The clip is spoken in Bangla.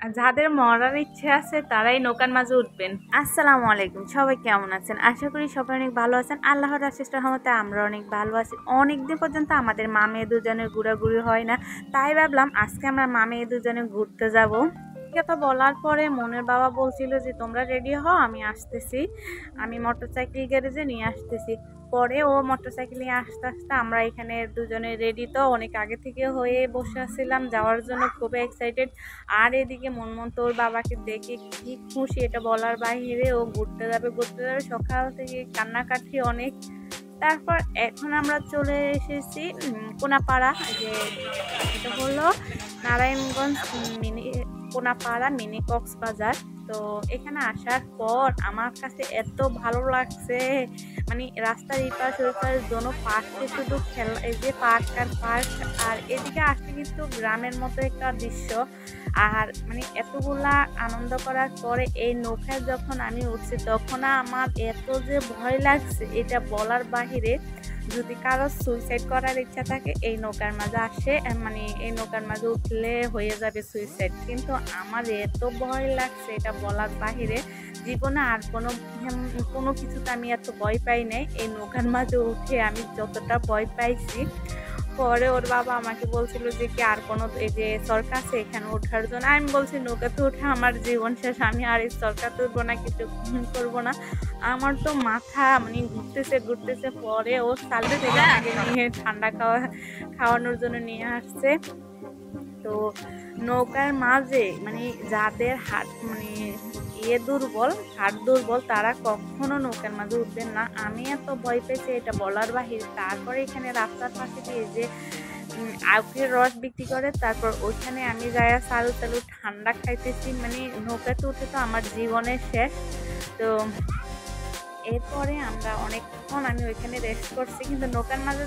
আর যাদের মরার ইচ্ছে আছে তারাই নৌকার মাঝে উঠবেন। আসসালামু আলাইকুম, সবাই কেমন আছেন? আশা করি সবাই অনেক ভালো আছেন। আল্লাহর আশিস রহমতে আমরা অনেক ভালো আছি। অনেকদিন পর্যন্ত আমাদের মা মেয়ে দুজনের ঘোরাঘুরি হয় না, তাই ভাবলাম আজকে আমরা মা মেয়ে দুজনে ঘুরতে যাব। কথা বলার পরে মনের বাবা বলছিল যে তোমরা রেডি হও, আমি আসতেছি, আমি মোটরসাইকেল গ্যারেজে নিয়ে আসতেছি। পরে ও মোটরসাইকেল নিয়ে আসতে আসতে আমরা এখানে দুজনে রেডি, তো অনেক আগে থেকে হয়ে বসে আছিলাম যাওয়ার জন্য, খুবই এক্সাইটেড। আর এদিকে মন তোর বাবাকে দেখে কি খুশি এটা বলার বাইরে, ও ঘুরতে যাবে ঘুরতে যাবে, সকাল থেকে কান্নাকাটি অনেক। তারপর এখন আমরা চলে এসেছি কোনাপাড়া, যে এটা হলো নারায়ণগঞ্জ মিনি কোনাপাড়া মিনি কক্সবাজার। তো এখানে আসার পর আমার কাছে এত ভালো লাগছে, মানে রাস্তার এই পাশ ওই পাশ দোনো পার্কে শুধু খেলা, এই যে পার্ক আর পার্ক, আর এদিকে আসতে কিন্তু গ্রামের মতো একটা দৃশ্য। আর মানে এতগুলা আনন্দ করার পরে এই নৌকায় যখন আমি উঠছি তখন আমার এত যে ভয় লাগছে এটা বলার বাহিরে। যদি কারো সুইসাইড করার ইচ্ছা থাকে এই নৌকার মাঝে আসে, মানে এই নৌকার মাঝে উঠলে হয়ে যাবে সুইসাইড, কিন্তু আমার এত ভয় লাগছে এটা বলার বাহিরে। জীবনে আর কোনো কিছুতে আমি এত ভয় পাই নাই, এই নৌকার মাঝে উঠে আমি যতটা ভয় পাইছি। পরে ওর বাবা আমাকে বলছিল যে কি আর কোনো এই যে সরকার আছে এখানে ওঠার জন্য, আমি বলছি নৌকাতে উঠে আমার জীবন শেষ, আমি আর এই সরকারতে উঠবো না, কিছু করবো না। আমার তো মাথা মানে ঘুরতেছে ঘুরতেছে। পরে ও সালতে থেকে আমাকে নিয়ে ঠান্ডা খাওয়ানোর জন্য নিয়ে আসছে। তো নৌকার মাঝে মানে যাদের হাট মানে দুর্বল, হাট দুর্বল, তারা কখনো নৌকার মাঝে উঠবেন না। আমি এত ভয় পেয়েছি এটা বলার বাহিরে। তারপরে এখানে রাস্তার পাশে দিয়ে যে আখের রস বিক্রি করে, তারপর ওইখানে আমি যাই সালু টালু ঠান্ডা খাইতেছি, মানে নৌকাতে উঠে তো আমার জীবনের শেষ। তো এরপরে আমরা অনেকক্ষণ আমি ওইখানে রেস্ট করছি, কিন্তু নৌকার মাঝে